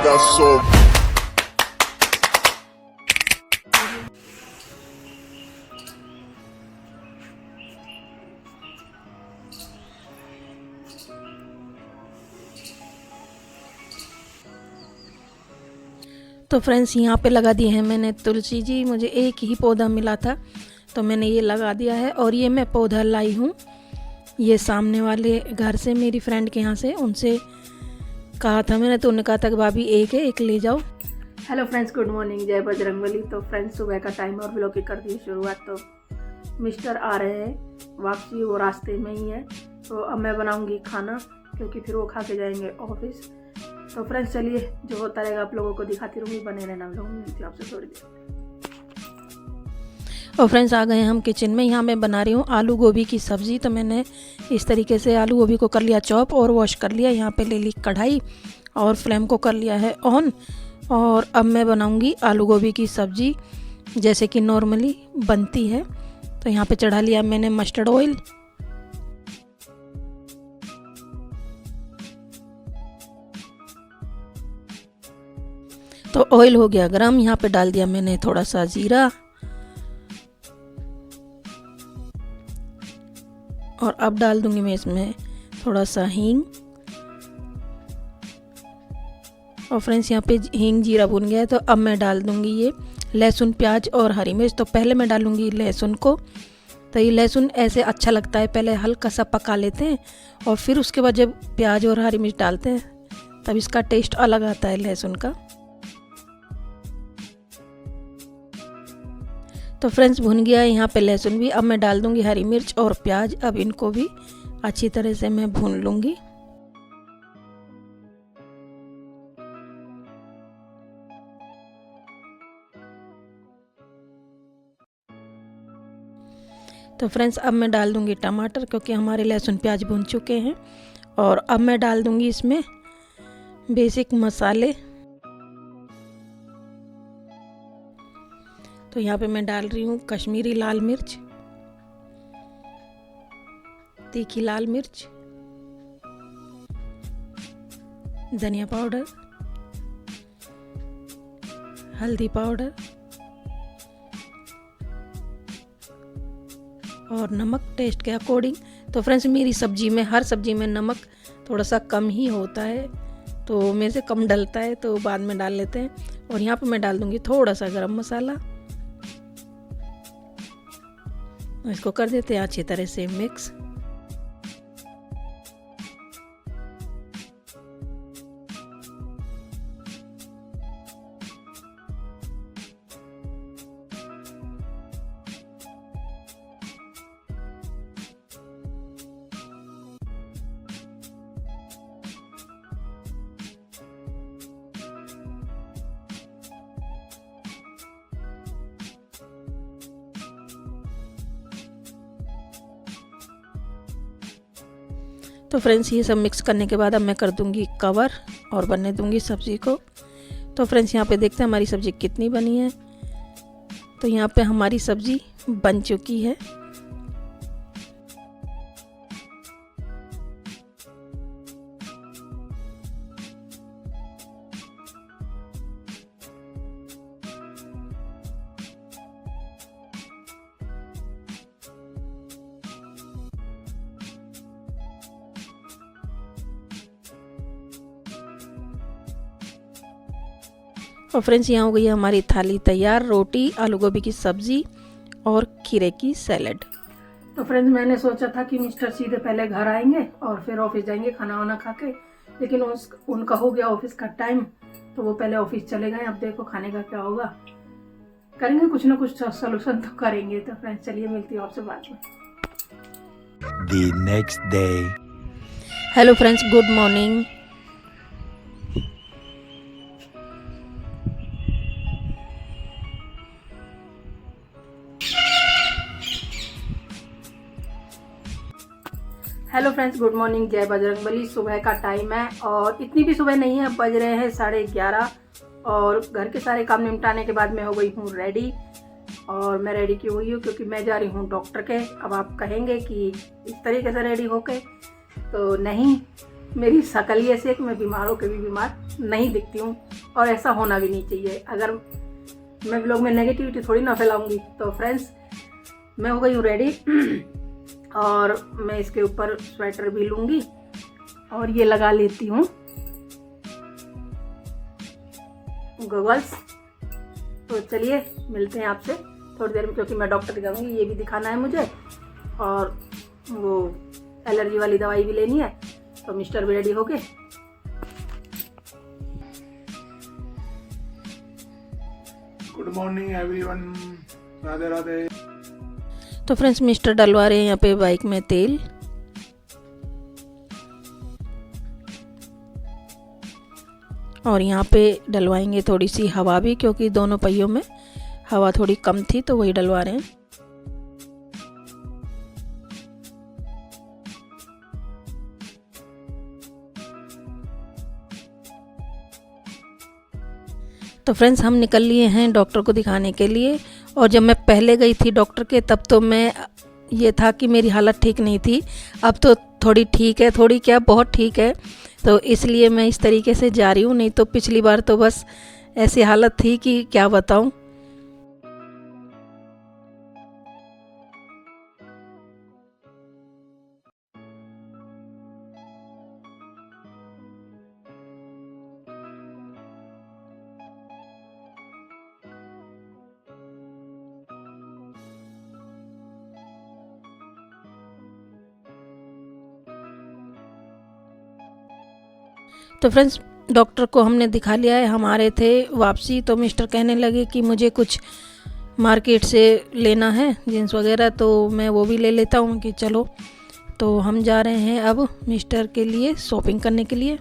got so तो friends यहाँ पे लगा दिए हैं मैंने तुलसी जी। मुझे एक ही पौधा मिला था तो मैंने ये लगा दिया है। और ये मैं पौधा लाई हूँ ये सामने वाले घर से, मेरी फ्रेंड के यहाँ से। उनसे कहा था मैंने, तो उन्होंने कहा था कि भाभी एक है, एक ले जाओ। हेलो फ्रेंड्स, गुड मॉर्निंग, जय बजरंगबली। तो फ्रेंड्स सुबह का टाइम और व्लॉग की कर दी शुरुआत। तो मिस्टर आ रहे हैं वापसी, वो रास्ते में ही है। तो अब मैं बनाऊँगी खाना क्योंकि फिर वो खा के जाएंगे ऑफिस। तो फ्रेंड्स चलिए, जो होता रहेगा आप लोगों को दिखाती रहूँगी, बने रहना लोग। मिलती हूँ आपसे थोड़ी देर। और फ्रेंड्स आ गए हम किचन में। यहाँ मैं बना रही हूँ आलू गोभी की सब्ज़ी। तो मैंने इस तरीके से आलू गोभी को कर लिया चॉप और वॉश कर लिया। यहाँ पे ले ली कढ़ाई और फ्लेम को कर लिया है ऑन। और अब मैं बनाऊँगी आलू गोभी की सब्ज़ी जैसे कि नॉर्मली बनती है। तो यहाँ पे चढ़ा लिया मैंने मस्टर्ड ऑयल। तो ऑयल हो गया गरम, यहाँ पे डाल दिया मैंने थोड़ा सा जीरा। और अब डाल दूंगी मैं इसमें थोड़ा सा हींग। और फ्रेंड्स यहाँ पे हींग जीरा भुन गया है। तो अब मैं डाल दूंगी ये लहसुन प्याज और हरी मिर्च। तो पहले मैं डालूंगी लहसुन को। तो ये लहसुन ऐसे अच्छा लगता है, पहले हल्का सा पका लेते हैं और फिर उसके बाद जब प्याज और हरी मिर्च डालते हैं तब इसका टेस्ट अलग आता है लहसुन का। तो फ्रेंड्स भुन गया है यहाँ पे लहसुन भी। अब मैं डाल दूंगी हरी मिर्च और प्याज। अब इनको भी अच्छी तरह से मैं भून लूँगी। तो फ्रेंड्स अब मैं डाल दूंगी टमाटर क्योंकि हमारे लहसुन प्याज भुन चुके हैं। और अब मैं डाल दूंगी इसमें बेसिक मसाले। तो यहाँ पे मैं डाल रही हूँ कश्मीरी लाल मिर्च, तीखी लाल मिर्च, धनिया पाउडर, हल्दी पाउडर और नमक टेस्ट के अकॉर्डिंग। तो फ्रेंड्स मेरी सब्जी में, हर सब्जी में नमक थोड़ा सा कम ही होता है, तो मेरे से कम डलता है तो बाद में डाल लेते हैं। और यहाँ पे मैं डाल दूँगी थोड़ा सा गरम मसाला। इसको कर देते हैं अच्छी तरह से मिक्स। तो फ्रेंड्स ये सब मिक्स करने के बाद अब मैं कर दूंगी कवर और बनने दूंगी सब्ज़ी को। तो फ्रेंड्स यहाँ पे देखते हैं हमारी सब्ज़ी कितनी बनी है। तो यहाँ पे हमारी सब्ज़ी बन चुकी है। और फ्रेंड्स यहाँ हो गई है हमारी थाली तैयार, रोटी, आलू गोभी की सब्ज़ी और खीरे की सैलेड। तो फ्रेंड्स मैंने सोचा था कि मिस्टर सीधे पहले घर आएंगे और फिर ऑफिस जाएंगे खाना वाना खा के, लेकिन उनका हो गया ऑफिस का टाइम तो वो पहले ऑफिस चले गए। अब देखो खाने का क्या होगा, करेंगे कुछ ना कुछ सोल्यूशन तो करेंगे। तो फ्रेंड्स चलिए मिलती हूँ आपसे बाद में। The next day. Hello friends, good morning. Hello friends, good morning, जय बजरंगबली। सुबह का टाइम है और इतनी भी सुबह नहीं है, अब बज रहे हैं 11:30। और घर के सारे काम निपटाने के बाद मैं हो गई हूँ रेडी। और मैं रेडी क्यों हुई हूँ क्योंकि मैं जा रही हूँ डॉक्टर के। अब आप कहेंगे कि इस तरीके से रेडी होके, तो नहीं, मेरी शक्ल ही ऐसी है कि मैं बीमार हो कभी बीमार नहीं दिखती हूँ, और ऐसा होना भी नहीं चाहिए। अगर मैं व्लॉग में नेगेटिविटी थोड़ी ना फैलाऊंगी। तो फ्रेंड्स, मैं हो गई हूँ रेडी और मैं इसके ऊपर स्वेटर भी लूँगी और ये लगा लेती हूँ गॉगल्स। तो चलिए मिलते हैं आपसे थोड़ी देर में, क्योंकि मैं डॉक्टर दिखाऊंगी, ये भी दिखाना है मुझे और वो एलर्जी वाली दवाई भी लेनी है। तो मिस्टर भी रेडी हो गए। Good morning everyone, Radhe Radhe. तो फ्रेंड्स, मिस्टर डलवा रहे हैं यहाँ पे बाइक में तेल। और यहाँ पे डलवाएंगे थोड़ी सी हवा भी, क्योंकि दोनों पहियों में हवा थोड़ी कम थी, तो वही डलवा रहे हैं। तो फ्रेंड्स, हम निकल लिए हैं डॉक्टर को दिखाने के लिए। और जब मैं पहले गई थी डॉक्टर के, तब तो मैं ये था कि मेरी हालत ठीक नहीं थी। अब तो थोड़ी ठीक है, थोड़ी क्या बहुत ठीक है। तो इसलिए मैं इस तरीके से जा रही हूँ, नहीं तो पिछली बार तो बस ऐसी हालत थी कि क्या बताऊँ। तो फ्रेंड्स, डॉक्टर को हमने दिखा लिया है। हम आ रहे थे वापसी, तो मिस्टर कहने लगे कि मुझे कुछ मार्केट से लेना है जीन्स वगैरह, तो मैं वो भी ले लेता हूँ कि चलो। तो हम जा रहे हैं अब मिस्टर के लिए शॉपिंग करने के लिए।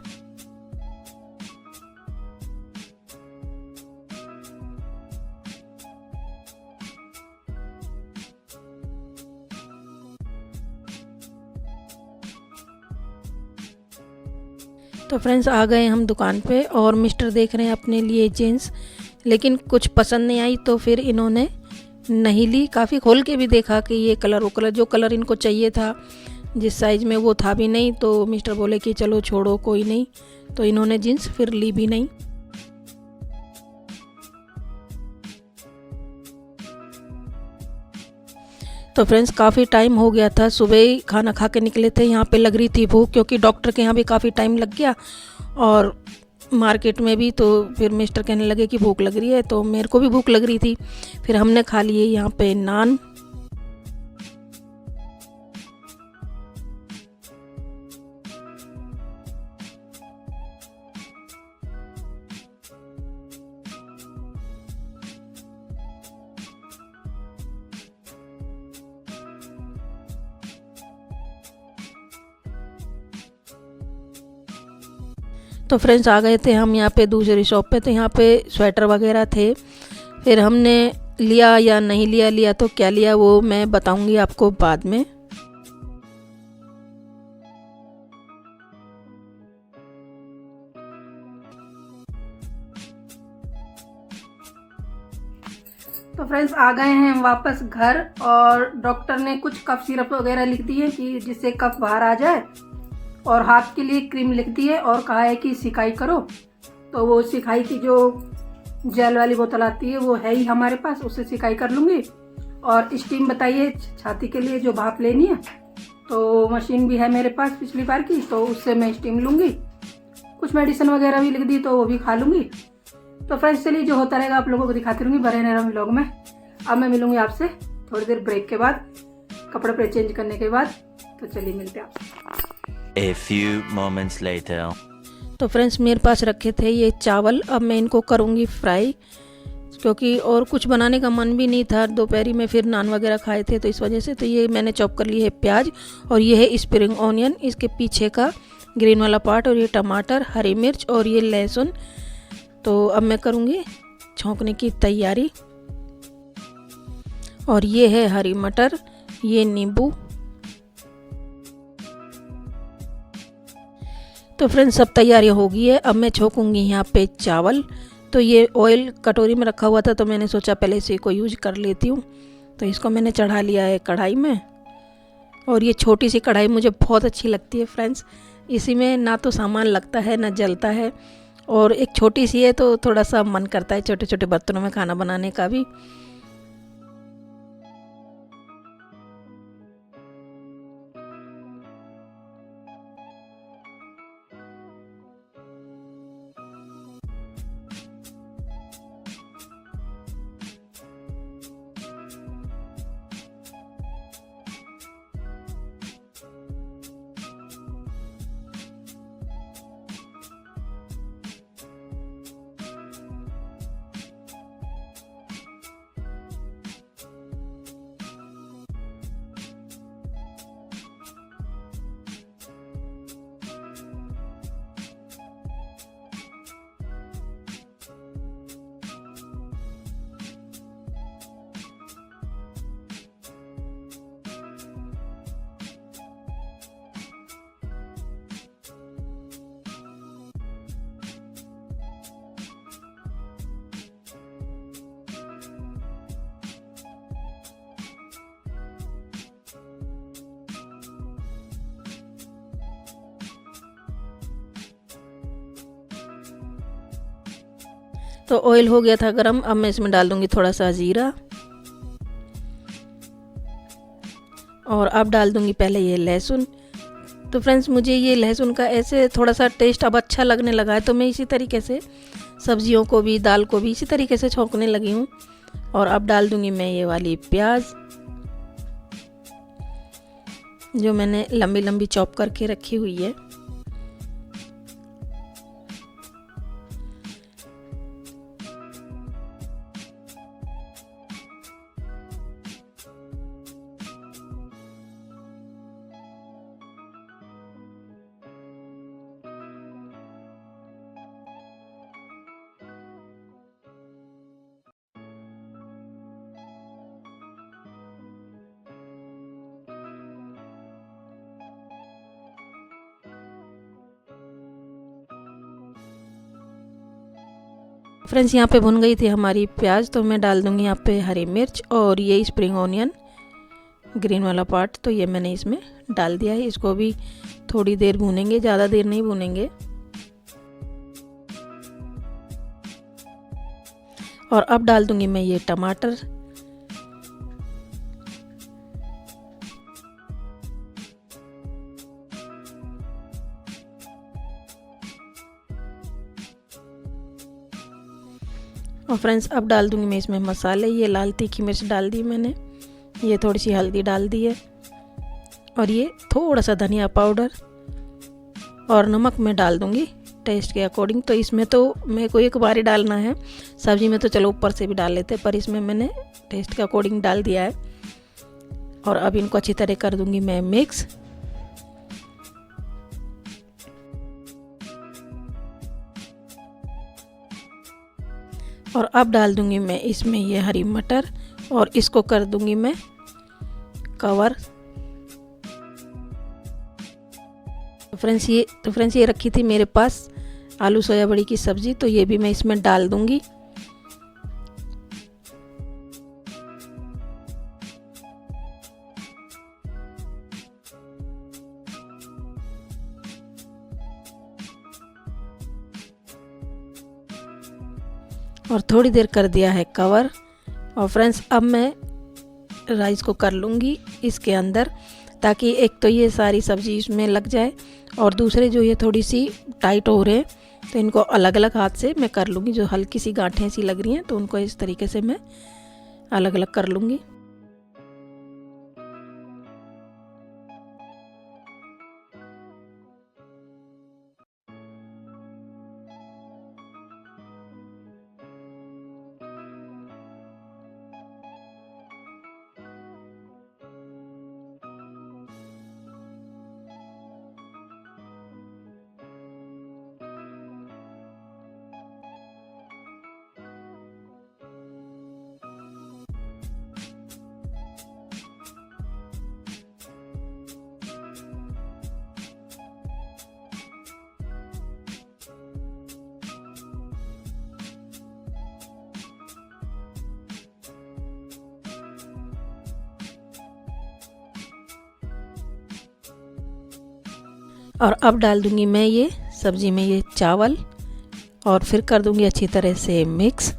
तो फ्रेंड्स, आ गए हम दुकान पे और मिस्टर देख रहे हैं अपने लिए जीन्स, लेकिन कुछ पसंद नहीं आई तो फिर इन्होंने नहीं ली। काफ़ी खोल के भी देखा कि ये कलर वो कलर, जो कलर इनको चाहिए था जिस साइज़ में, वो था भी नहीं। तो मिस्टर बोले कि चलो छोड़ो कोई नहीं, तो इन्होंने जीन्स फिर ली भी नहीं। तो फ्रेंड्स, काफ़ी टाइम हो गया था, सुबह ही खाना खा के निकले थे। यहाँ पे लग रही थी भूख, क्योंकि डॉक्टर के यहाँ भी काफ़ी टाइम लग गया और मार्केट में भी। तो फिर मिस्टर कहने लगे कि भूख लग रही है, तो मेरे को भी भूख लग रही थी। फिर हमने खा लिए यहाँ पे नान। तो फ्रेंड्स, आ गए थे हम यहाँ पे दूसरी शॉप पे। तो यहाँ पे स्वेटर वगैरह थे। फिर हमने लिया या नहीं लिया, लिया तो क्या लिया वो मैं बताऊंगी आपको बाद में। तो फ्रेंड्स, आ गए हैं हम वापस घर और डॉक्टर ने कुछ कफ सिरप वगैरह लिख दी है कि जिससे कफ बाहर आ जाए, और हाथ के लिए क्रीम लिख दी है और कहा है कि सिकाई करो। तो वो सिकाई की जो जेल वाली बोतल आती है वो है ही हमारे पास, उससे सिकाई कर लूँगी। और स्टीम बताइए छाती के लिए जो भाप लेनी है, तो मशीन भी है मेरे पास पिछली बार की, तो उससे मैं स्टीम लूँगी। कुछ मेडिसिन वगैरह भी लिख दी, तो वो भी खा लूँगी। तो फ्रेंड्स, चलिए जो होता रहेगा आप लोगों को दिखाती रहूँगी, बने रहना व्लॉग में। अब मैं मिलूँगी आपसे थोड़ी देर ब्रेक के बाद, कपड़े पे चेंज करने के बाद। तो चलिए मिलते हैं आपसे। A few moments later. तो फ्रेंड्स, मेरे पास रखे थे ये चावल, अब मैं इनको करूँगी फ्राई, क्योंकि और कुछ बनाने का मन भी नहीं था। दोपहरी में फिर नान वगैरह खाए थे, तो इस वजह से। तो ये मैंने चॉप कर ली है प्याज, और ये है स्प्रिंग ऑनियन, इसके पीछे का ग्रीन वाला पार्ट, और ये टमाटर, हरी मिर्च और ये लहसुन। तो अब मैं करूँगी छौंकने की तैयारी। और ये है हरी मटर, ये नींबू। तो फ्रेंड्स, सब तैयारियाँ हो गई है। अब मैं छोंकूंगी यहाँ पे चावल। तो ये ऑयल कटोरी में रखा हुआ था, तो मैंने सोचा पहले इसी को यूज कर लेती हूँ। तो इसको मैंने चढ़ा लिया है कढ़ाई में। और ये छोटी सी कढ़ाई मुझे बहुत अच्छी लगती है फ्रेंड्स, इसी में ना तो सामान लगता है ना जलता है, और एक छोटी सी है तो थोड़ा सा मन करता है छोटे छोटे बर्तनों में खाना बनाने का भी। तो ऑयल हो गया था गरम, अब मैं इसमें डाल दूंगी थोड़ा सा जीरा, और अब डाल दूंगी पहले ये लहसुन। तो फ्रेंड्स मुझे ये लहसुन का ऐसे थोड़ा सा टेस्ट अब अच्छा लगने लगा है, तो मैं इसी तरीके से सब्जियों को भी, दाल को भी इसी तरीके से छौंकने लगी हूँ। और अब डाल दूंगी मैं ये वाली प्याज जो मैंने लंबी लंबी चॉप करके रखी हुई है। फ्रेंड्स यहाँ पे भुन गई थी हमारी प्याज, तो मैं डाल दूंगी यहाँ पे हरी मिर्च और ये स्प्रिंग ऑनियन ग्रीन वाला पार्ट, तो ये मैंने इसमें डाल दिया है। इसको भी थोड़ी देर भूनेंगे, ज़्यादा देर नहीं भूनेंगे। और अब डाल दूंगी मैं ये टमाटर, और फ्रेंड्स अब डाल दूंगी मैं इसमें मसाले। ये लाल तीखी मिर्च डाल दी मैंने, ये थोड़ी सी हल्दी डाल दी है, और ये थोड़ा सा धनिया पाउडर, और नमक मैं डाल दूंगी टेस्ट के अकॉर्डिंग। तो इसमें तो मेरे को एक बार ही डालना है, सब्जी में तो चलो ऊपर से भी डाल लेते, पर इसमें मैंने टेस्ट के अकॉर्डिंग डाल दिया है। और अब इनको अच्छी तरह कर दूंगी मैं मिक्स। और अब डाल दूंगी मैं इसमें ये हरी मटर, और इसको कर दूंगी मैं कवर। तो फ्रेंड्स ये रखी थी मेरे पास आलू सोया बड़ी की सब्जी, तो ये भी मैं इसमें डाल दूंगी। और थोड़ी देर कर दिया है कवर। और फ्रेंड्स अब मैं राइस को कर लूँगी इसके अंदर, ताकि एक तो ये सारी सब्ज़ी इसमें लग जाए, और दूसरे जो ये थोड़ी सी टाइट हो रहे हैं तो इनको अलग अलग हाथ से मैं कर लूँगी। जो हल्की सी गांठें सी लग रही हैं तो उनको इस तरीके से मैं अलग अलग कर लूँगी। और अब डाल दूंगी मैं ये सब्जी में ये चावल और फिर कर दूंगी अच्छी तरह से मिक्स।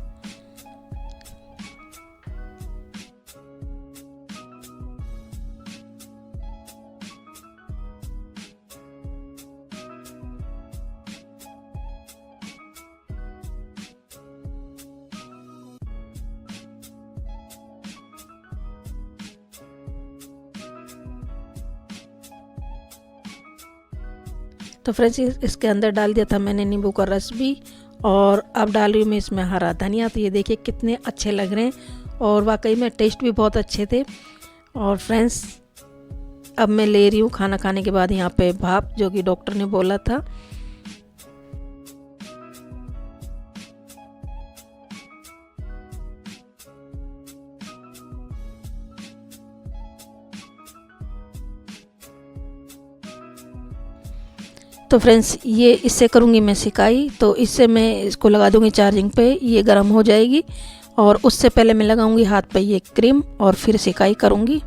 तो फ्रेंड्स इसके अंदर डाल दिया था मैंने नींबू का रस भी, और अब डाल रही हूँ मैं इसमें हरा धनिया। तो ये देखिए कितने अच्छे लग रहे हैं और वाकई में टेस्ट भी बहुत अच्छे थे। और फ्रेंड्स अब मैं ले रही हूँ खाना खाने के बाद यहाँ पे भाप, जो कि डॉक्टर ने बोला था। तो फ्रेंड्स ये इससे करूँगी मैं सिकाई। तो इससे मैं इसको लगा दूँगी चार्जिंग पे, ये गर्म हो जाएगी और उससे पहले मैं लगाऊंगी हाथ पे ये क्रीम और फिर सिकाई करूँगी।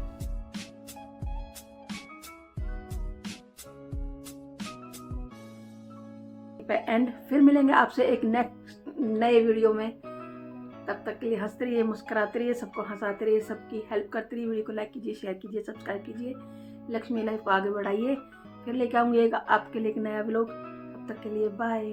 एंड फिर मिलेंगे आपसे एक नेक्स्ट नए वीडियो में। तब तक के लिए हंसते रहिए, मुस्कुराते रहिए, सबको हंसाते रहिए, सबकी हेल्प करते रहिए। वीडियो को लाइक कीजिए, शेयर कीजिए, सब्सक्राइब कीजिए। लक्ष्मी लाइफ को आगे बढ़ाइए। फिर लेके आऊँगी आपके लिए एक नया व्लॉग। तब तक के लिए बाय।